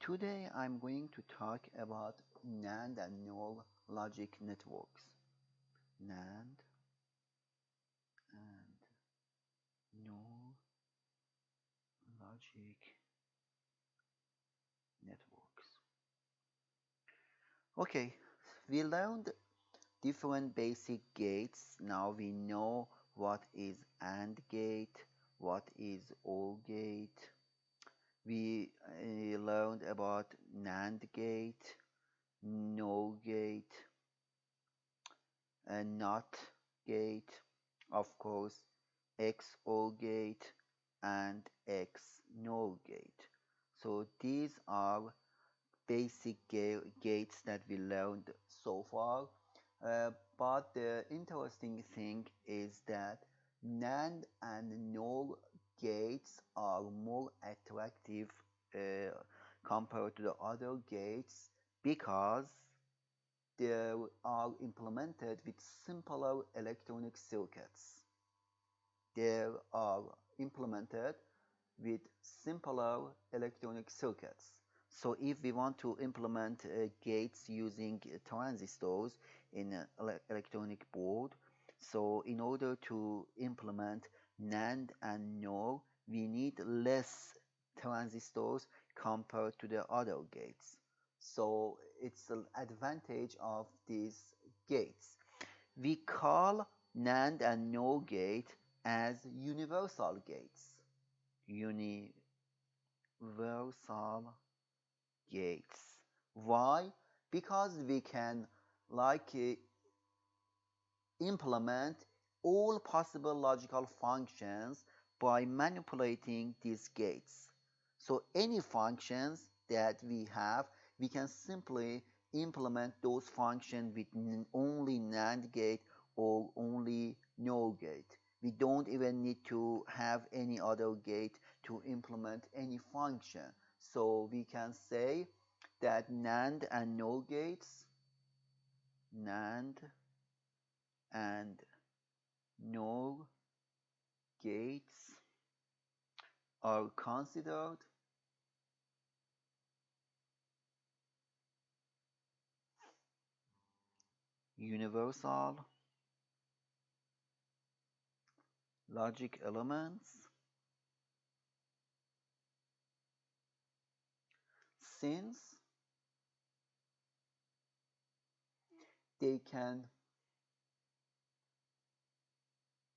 Today I'm going to talk about Nand and NOR logic networks. Nand and NOR logic networks. Okay, we learned different basic gates. Now we know what is AND gate, what is OR gate. We learned about NAND gate, NOR gate, NOT gate, of course, XOR gate, and XNOR gate. So these are basic gates that we learned so far. But the interesting thing is that NAND and NOR gates are more attractive compared to the other gates because they are implemented with simpler electronic circuits. They are implemented with simpler electronic circuits. So if we want to implement gates using transistors in an electronic board, so in order to implement NAND and NOR, we need less transistors compared to the other gates. So it's an advantage of these gates. We call NAND and NOR gate as universal gates. Universal gates. Why? Because we can implement all possible logical functions by manipulating these gates. So any functions that we have, we can simply implement those functions with only NAND gate or only NOR gate. We don't even need to have any other gate to implement any function. So we can say that NAND and NOR gates, NAND and NOR gates are considered universal logic elements since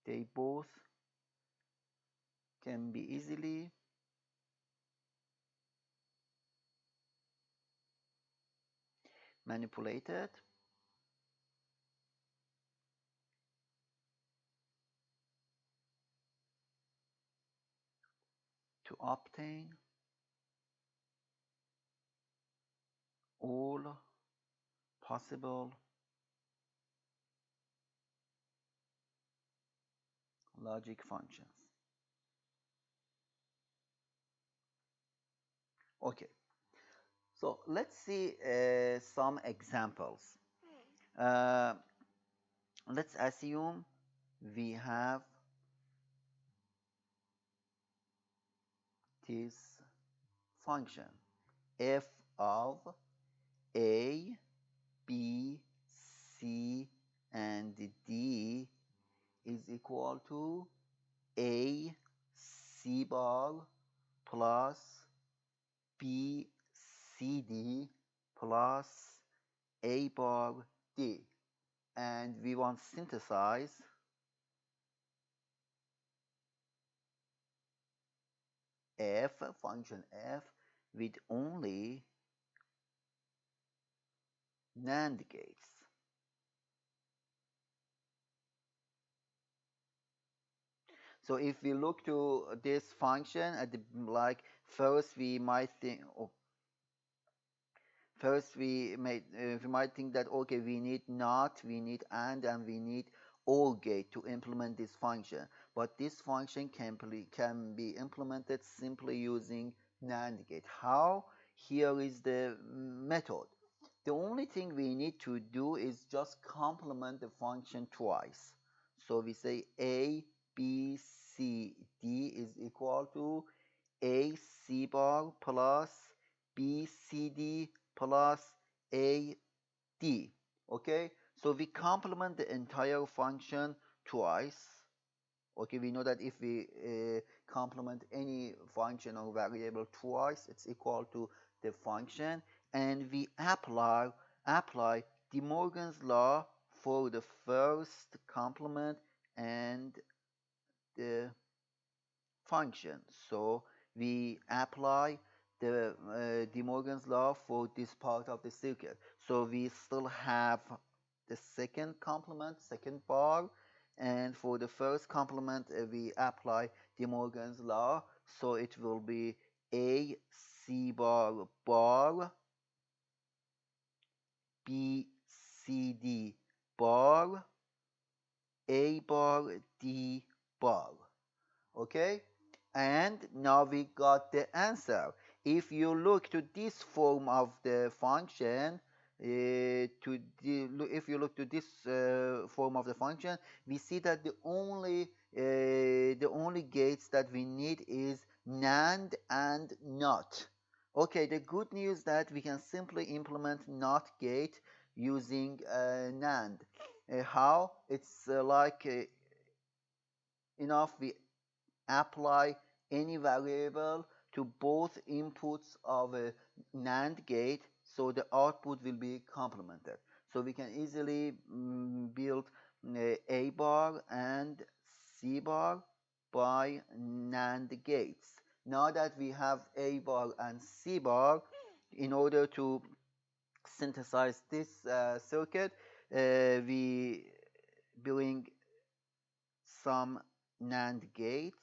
they both can be easily manipulated to obtain all possible logic functions. Okay, so let's see some examples. Uh, let's assume we have this function f of a, b, c, and d is equal to a c bar plus b c d plus a bar d, and we want to synthesize function f with only NAND gates. So if we look to this function at the first we might think we might think that okay, we need NOT, we need AND, and we need OR gate to implement this function. But this function can be implemented simply using NAND gate. How? Here is the method. The only thing we need to do is just complement the function twice. So we say a, b, c, d is equal to a c bar plus B, C, D plus A, D. Okay, so we complement the entire function twice. Okay, we know that if we complement any function or variable twice, it's equal to the function, and we apply De Morgan's law for the first complement and the function. So we apply the De Morgan's law for this part of the circuit. So we still have the second complement, second bar, and for the first complement we apply De Morgan's law. So it will be A C bar bar, B C D bar, A bar D bar. Okay, and now we got the answer. If you look to this form of the function, if you look to this form of the function, we see that the only gates that we need is NAND and NOT. Okay, the good news that we can simply implement NOT gate using NAND. How? It's enough we apply any variable to both inputs of a NAND gate, so the output will be complemented. So we can easily build A bar and C bar by NAND gates. Now that we have A bar and C bar, in order to synthesize this circuit, we bring some NAND gates.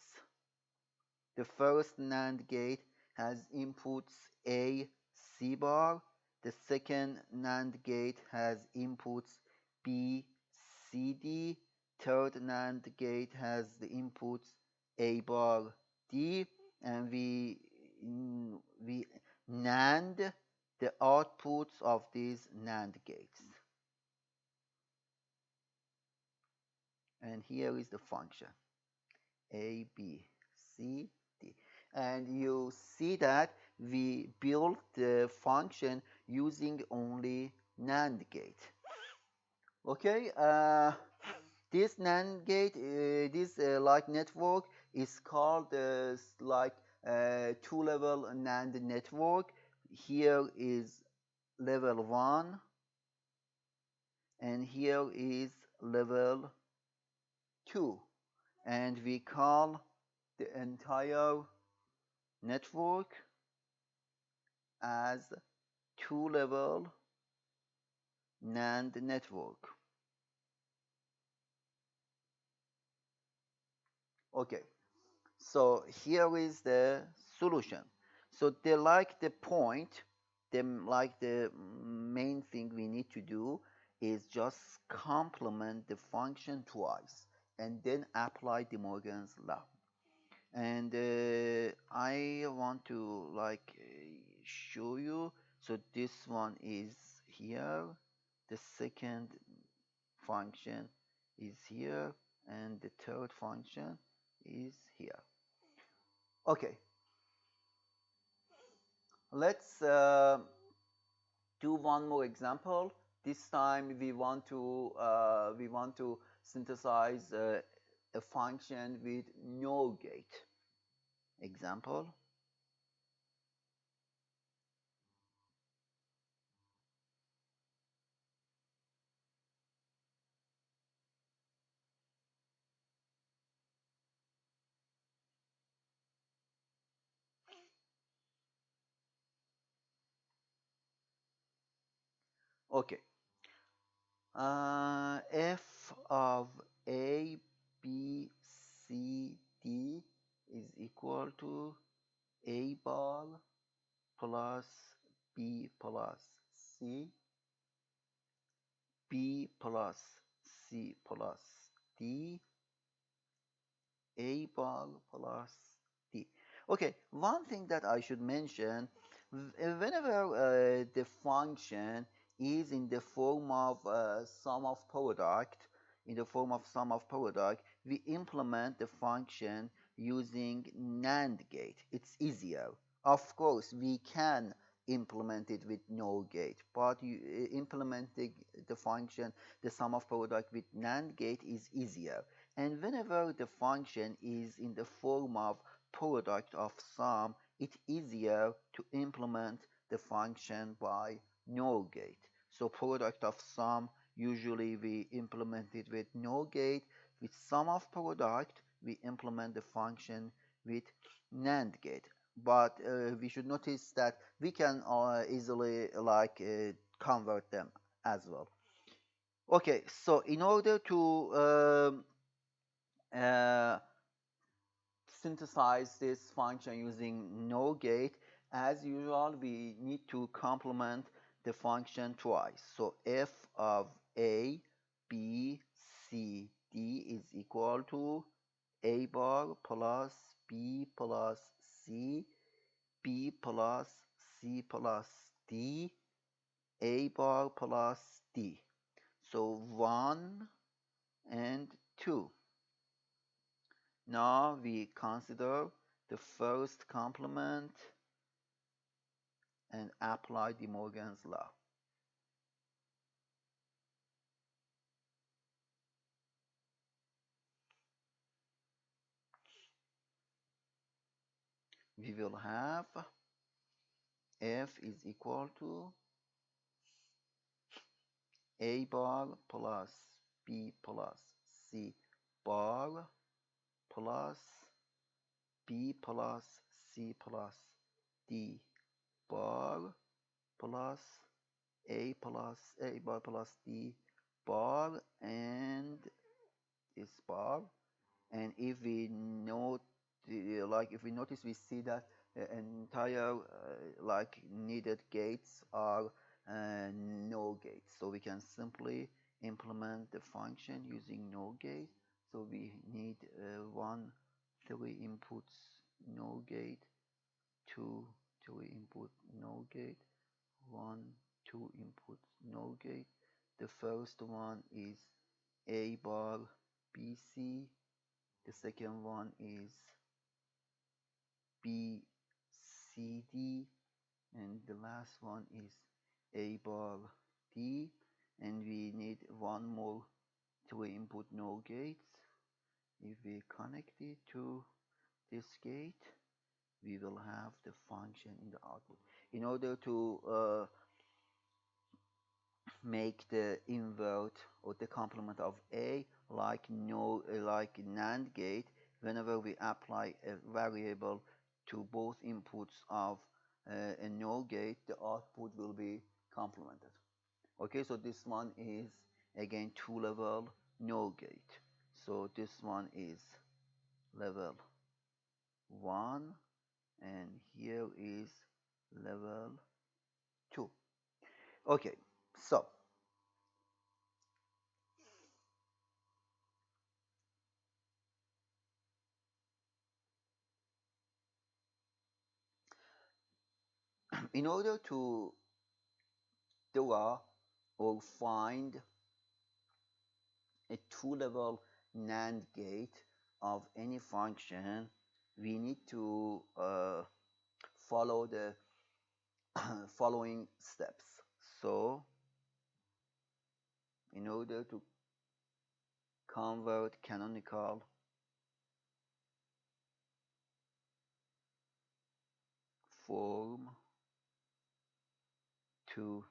The first NAND gate has inputs A, C bar. The second NAND gate has inputs B, C, D. Third NAND gate has the inputs A bar, D, and we NAND the outputs of these NAND gates. And here is the function A, B, C, D. And you see that we built the function using only NAND gate. Okay, this NAND gate, this like network is called like two-level NAND network. Here is level 1 and here is level 2, and we call the entire network as two-level NAND network. Okay, so here is the solution. So the point, the main thing we need to do is just complement the function twice and then apply De Morgan's law. And I want to show you. So this one is here, the second function is here, and the third function is here. Okay, let's do one more example. This time we want to synthesize a function with NOR gate. Example. Okay. F of A, B, C, D is equal to A bar plus B plus C, B plus C plus D, A bar plus D. Okay, one thing that I should mention, whenever the function is in the form of sum of product, we implement the function using NAND gate. It's easier. Of course, we can implemented with NOR gate. But implementing the function, the sum of product with NAND gate is easier. And whenever the function is in the form of product of sum, it's easier to implement the function by NOR gate. So product of sum, usually we implement it with NOR gate. With sum of product, we implement the function with NAND gate. But we should notice that we can easily convert them as well. Okay, so in order to uh, synthesize this function using NOR gate, as usual, we need to complement the function twice. So f of a, b, c, d is equal to a bar plus b plus c, b plus c plus d, a bar plus d. So 1 and 2. Now we consider the first complement and apply De Morgan's law. We will have f is equal to a bar plus b plus c bar plus b plus c plus d bar plus a bar plus d bar and this bar. And if we note if we notice, we see that entire needed gates are NOR gates, so we can simply implement the function using NOR gate. So we need 3 inputs NOR gate, 2 3 input NOR gate, 1 2 inputs NOR gate. The first one is a bar bc, the second one is bcd, and the last one is a bar d, and we need one more 3 input NOR gates. If we connect it to this gate, we will have the function in the output. In order to make the invert or the complement of A like NAND gate, whenever we apply a variable to both inputs of a NOR gate, the output will be complemented. Okay, so this one is again 2-level NOR gate. So this one is level 1 and here is level 2. Okay, so in order to draw or find a 2-level NAND gate of any function, we need to follow the following steps. So in order to convert canonical form to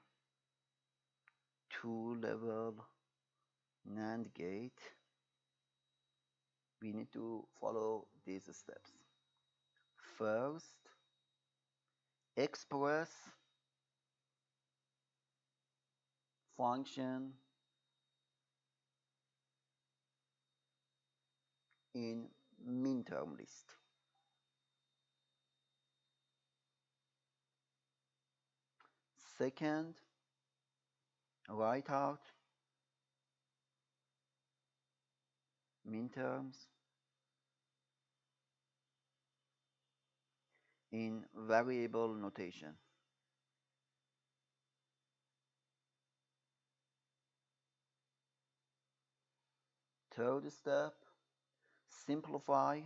2-level NAND gate, we need to follow these steps. First, express function in minterm list. Second, write out minterms in variable notation. Third step, simplify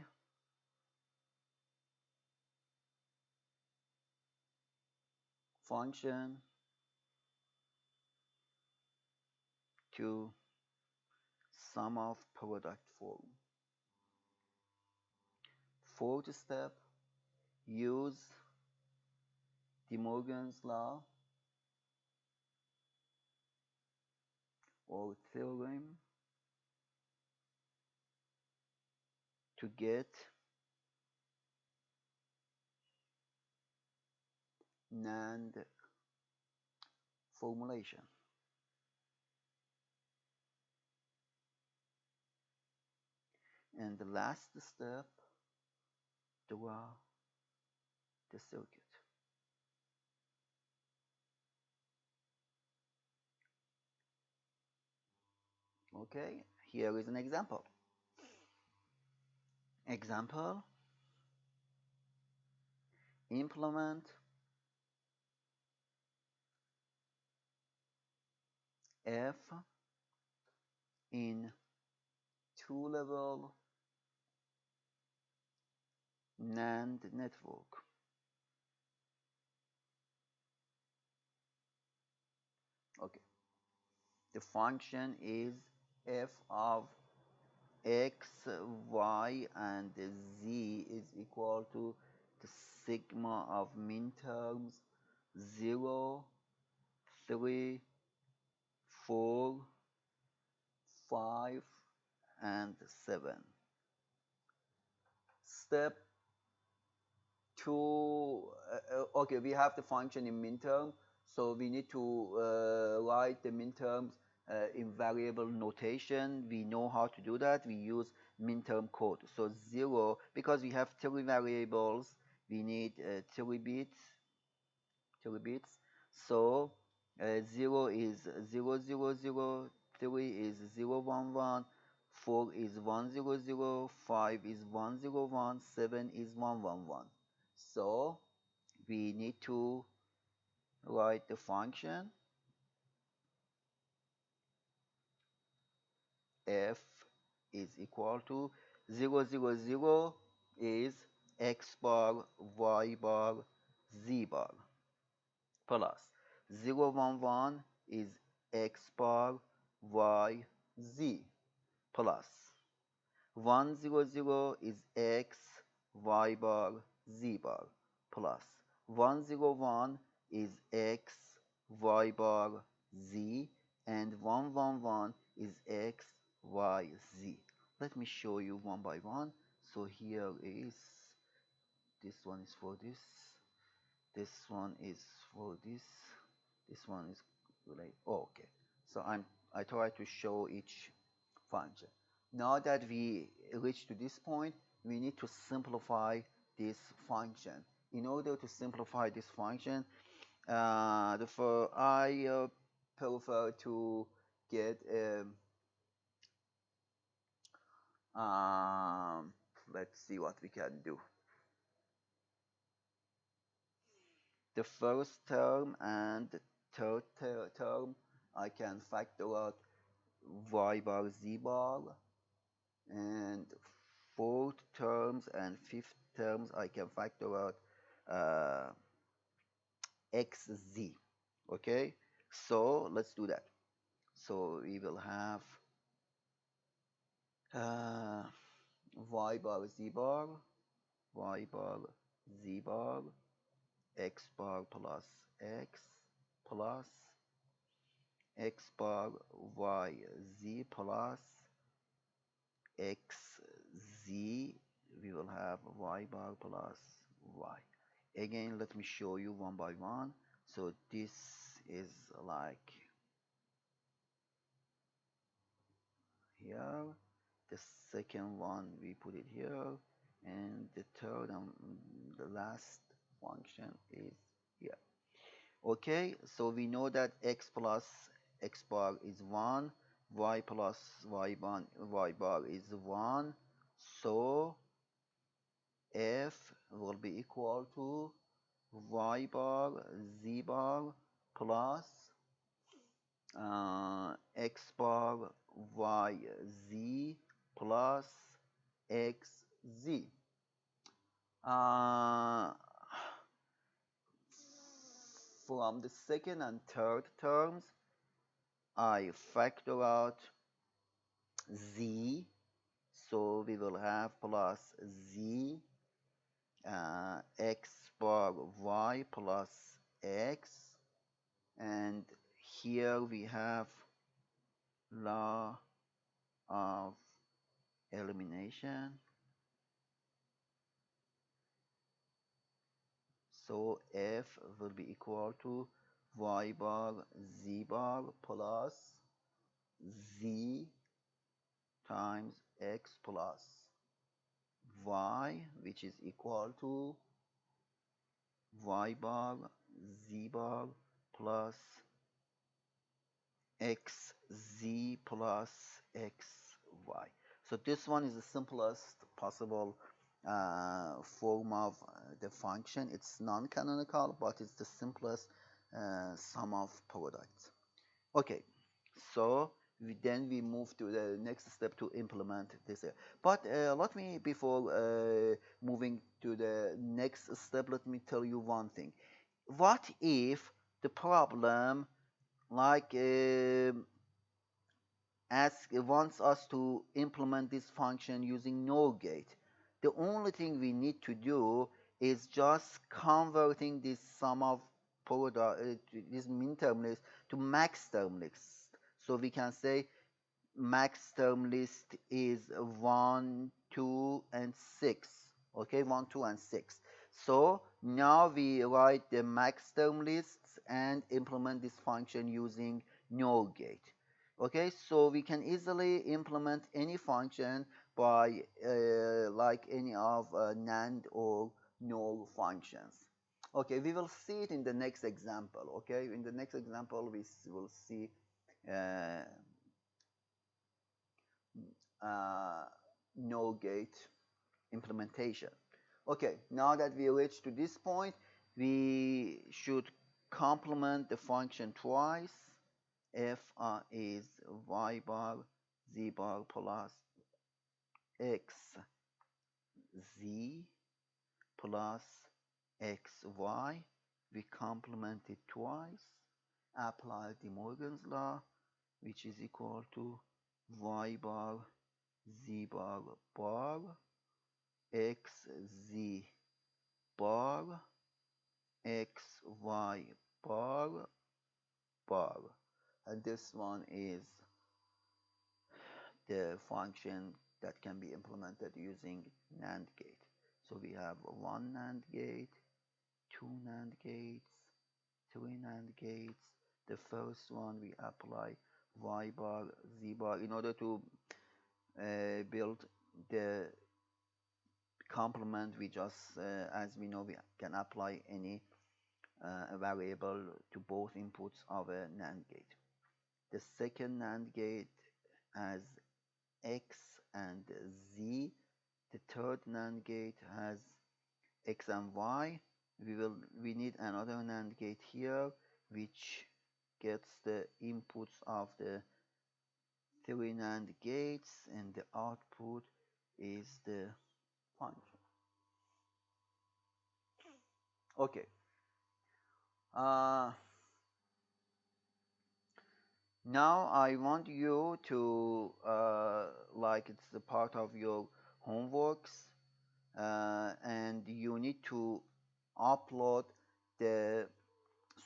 function to sum of product form. Fourth step, use De Morgan's law or theorem to get Nand formulation. And the last step, draw the circuit. Okay, here is an example. Example, implement F in two-level Nand network. Okay, the function is f of x, y, and z is equal to the sigma of minterms 0, 3, 4, 5, and 7. Step 2, okay, we have the function in minterm, so we need to write the minterms in variable notation. We know how to do that. We use minterm code. So 0, because we have 3 variables, we need 3 bits. 3 bits. So 0 is 0, 0, 0, 3 is 0, 1, 1, 4 is 1, 0, 0, 5 is 1, 0, 1, 7 is 1, 1, 1. So we need to write the function f is equal to 0, 0, 0 is x bar, y bar, z bar, plus 0, 1, 1 is x bar, y, z, plus 1, 0, 0 is x, y bar, z bar, plus 1, 0, 1 is x, y bar, z, and 1, 1, 1 is x, y, z. Let me show you one by one. So here is, this one is for this one is for this one is like, oh, okay. So I try to show each function. Now that we reach to this point, we need to simplify this function. In order to simplify this function, I prefer to get let's see what we can do. The first term and the third term, I can factor out y bar, z bar, and fourth terms and fifth terms, I can factor out xz. Okay, so let's do that. So we will have y bar, z bar, y bar, z bar, x bar plus x plus x bar, y, z plus x, z. We will have y bar plus y. Again, let me show you one by one. So this is like here. The second one, we put it here. And the third and the last function is here. Okay, so we know that x plus x bar is 1, y plus y bar is 1. So f will be equal to y bar, z bar plus x bar, y, z plus x, z. From from the second and third terms, I factor out z, so we will have plus z x bar y plus x, and here we have law of elimination. So f will be equal to y bar z bar plus z times x plus y, which is equal to y bar z bar plus xz plus xy. So this one is the simplest possible form of the function. It's non-canonical, but it's the simplest sum of products. Okay, so then we move to the next step to implement this. But let me, before moving to the next step, let me tell you one thing. What if the problem, like wants us to implement this function using NOR gate? The only thing we need to do is just converting this sum of product, this minterm list to max term list. So we can say max term list is 1, 2, and 6. Okay, 1, 2, and 6. So now we write the max term lists and implement this function using NOR gate. Okay, so we can easily implement any function by like any of Nand or NOR functions. Okay, we will see it in the next example. Okay, in the next example we will see uh, NOR gate implementation. Okay, now that we reached to this point, we should complement the function twice. F is y bar z bar plus x z plus xy. We complement it twice, apply De Morgan's law, which is equal to y bar z bar bar x z bar xy bar bar, and this one is the function that can be implemented using NAND gate. So we have one NAND gate, two NAND gates, three NAND gates. The first one we apply y bar z bar in order to build the complement. We just as we know, we can apply any variable to both inputs of a NAND gate. The second NAND gate has x and z. The third NAND gate has x and y. We need another NAND gate here, which gets the inputs of the three NAND gates, and the output is the function. Okay. Now I want you to, like it's a part of your homeworks, and you need to upload the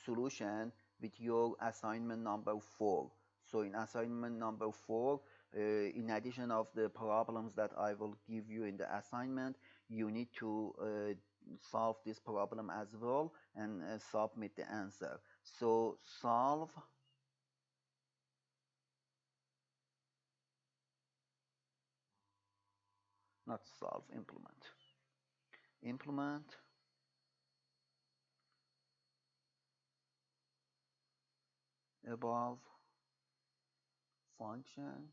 solution with your assignment number 4. So in assignment number 4, in addition of the problems that I will give you in the assignment, you need to solve this problem as well and submit the answer. So solve, not solve, implement above function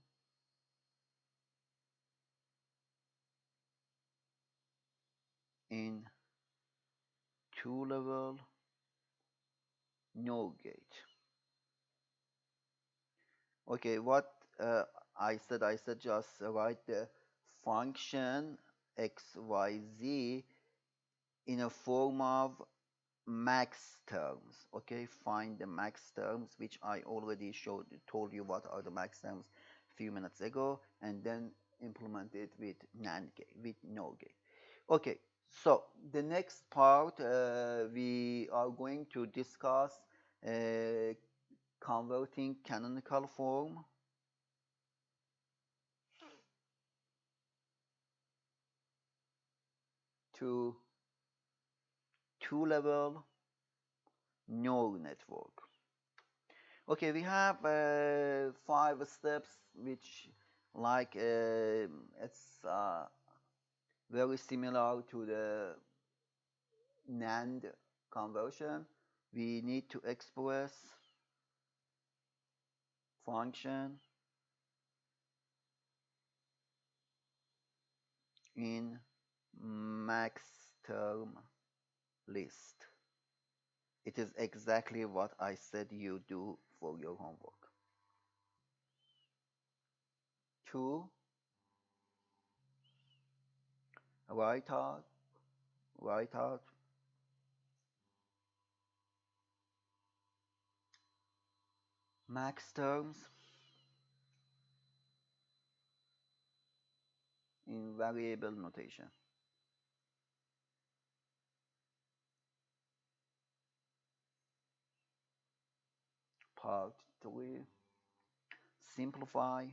in two-level NOR gate. Okay, what I said just write the function x, y, z in a form of max terms. Okay, find the max terms, which I already told you what are the max terms a few minutes ago, and then implement it with NAND gate, with NOR gate. Okay, so the next part we are going to discuss uh, converting canonical form to two-level neural network. Okay, we have 5 steps, which like it's very similar to the NAND conversion. We need to express function in max term list. It is exactly what I said you do for your homework. Two, write out, write out max terms in variable notation. Part 3, simplify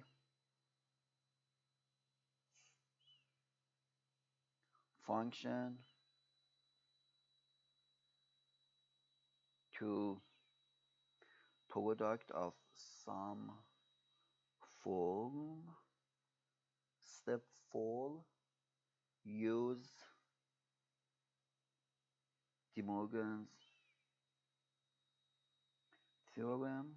function to product of some form. Step 4, use De Morgan's theorem.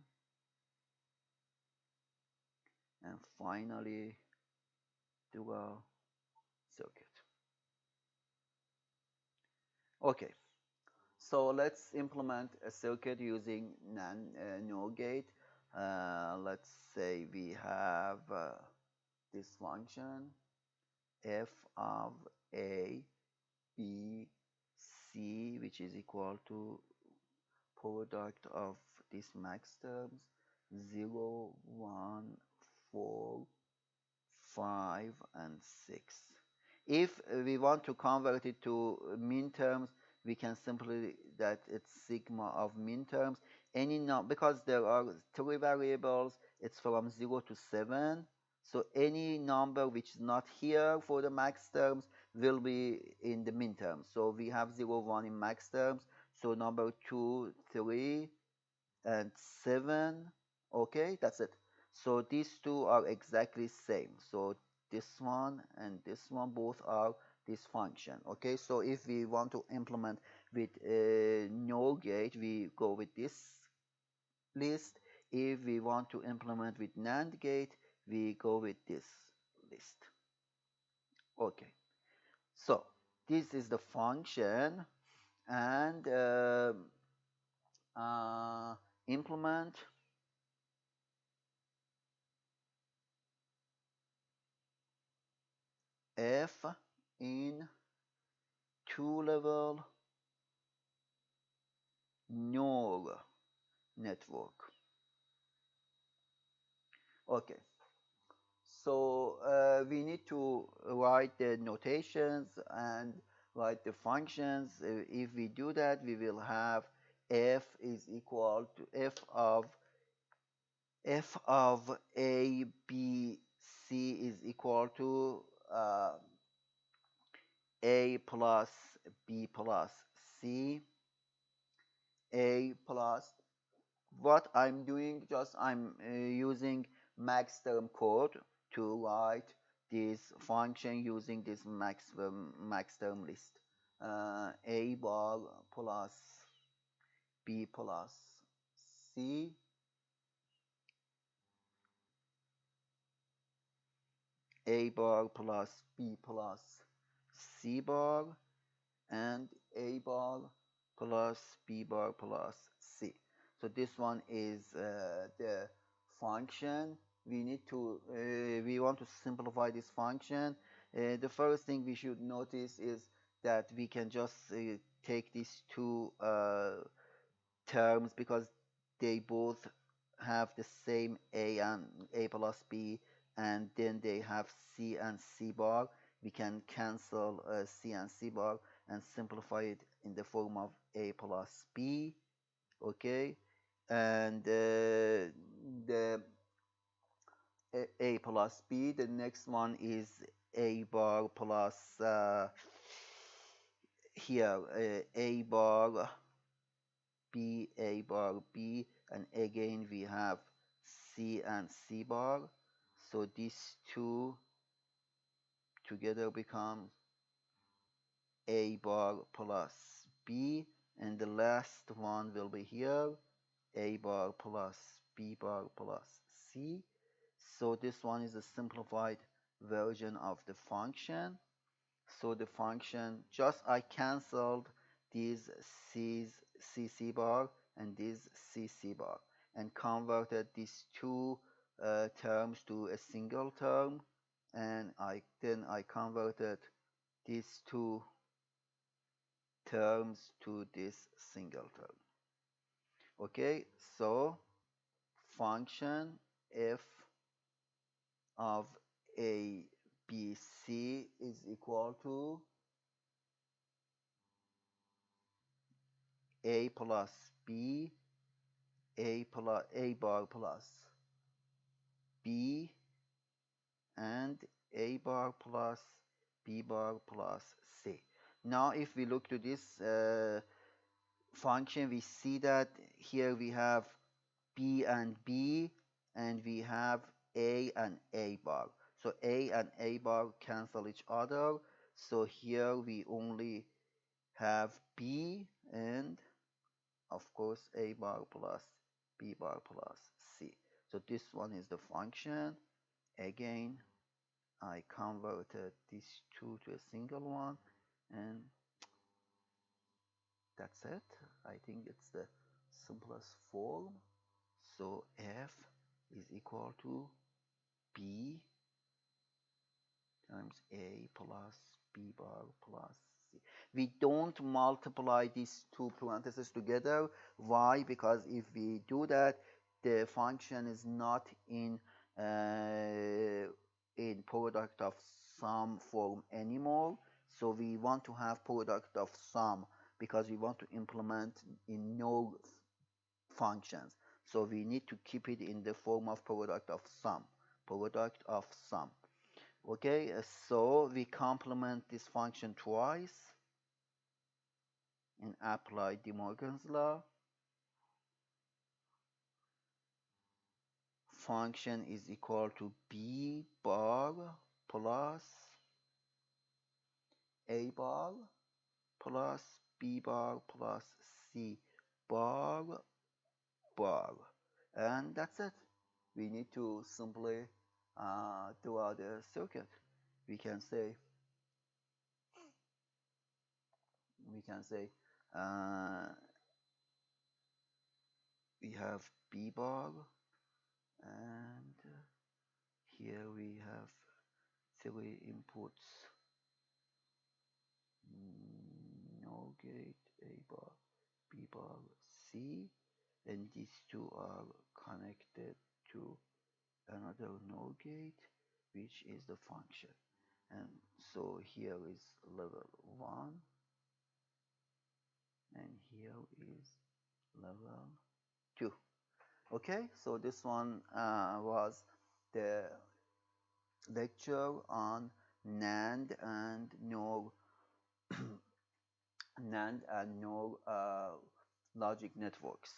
And finally, dual circuit. Okay, so let's implement a circuit using NOR gate. Let's say we have this function f of a, b, c, which is equal to product of these max terms 0, 1, 4, 5, and 6. If we want to convert it to min terms, we can simply that it's sigma of min terms. Any because there are 3 variables, it's from 0 to 7. So any number which is not here for the max terms will be in the min terms. So we have 0, 1 in max terms. So number 2, 3, and 7. Okay, that's it. So these two are exactly same. So this one and this one both are this function. Okay, so if we want to implement with NOR gate, we go with this list. If we want to implement with NAND gate, we go with this list. Okay, so this is the function, and implement f in two-level neural network. Okay, so we need to write the notations and write the functions. If we do that, we will have f is equal to f of a, b, c is equal to a plus b plus c, a plus what I'm doing, just I'm using max term code to write this function using this max term list. A bar plus b plus c, a bar plus b plus c bar, and a bar plus b bar plus c. So this one is the function. We want to simplify this function. The first thing we should notice is that we can just take these two terms because they both have the same a and a plus b, and then they have c and c bar. We can cancel c and c bar and simplify it in the form of a plus b. Okay, and the a plus b. The next one is a bar plus here a bar b, a bar b, and again we have c and c bar. So these two together become a bar plus b, and the last one will be here a bar plus b bar plus c. So this one is a simplified version of the function. So the function, just I canceled these c's, cc bar and this cc bar and converted these two terms to a single term, and I converted these two terms to this single term. Okay, so function f of a b c is equal to a plus b, a bar plus b, and a bar plus b bar plus c. Now if we look to this function, we see that here we have b and b, and we have a and a bar. So a and a bar cancel each other. So here we only have b and of course a bar plus b bar plus c. So this one is the function. Again, I converted these two to a single one, and that's it. I think it's the simplest form. So f is equal to b times a plus b bar plus c. We don't multiply these two parentheses together. Why? Because if we do that, the function is not in product of sum form anymore. So we want to have product of sum because we want to implement in no functions. So we need to keep it in the form of product of sum. Product of sum. Okay, so we complement this function twice and apply De Morgan's law. Function is equal to b bar plus a bar plus b bar plus c bar bar, and that's it. We need to simply do out the circuit. We can say we can say we have b bar, and here we have three inputs: NOR gate, a bar, b bar, c, and these two are connected to another NOR gate, which is the function. And so here is level 1, and here is level 2. Okay, so this one was the lecture on Nand and NOR Nand and NOR logic networks.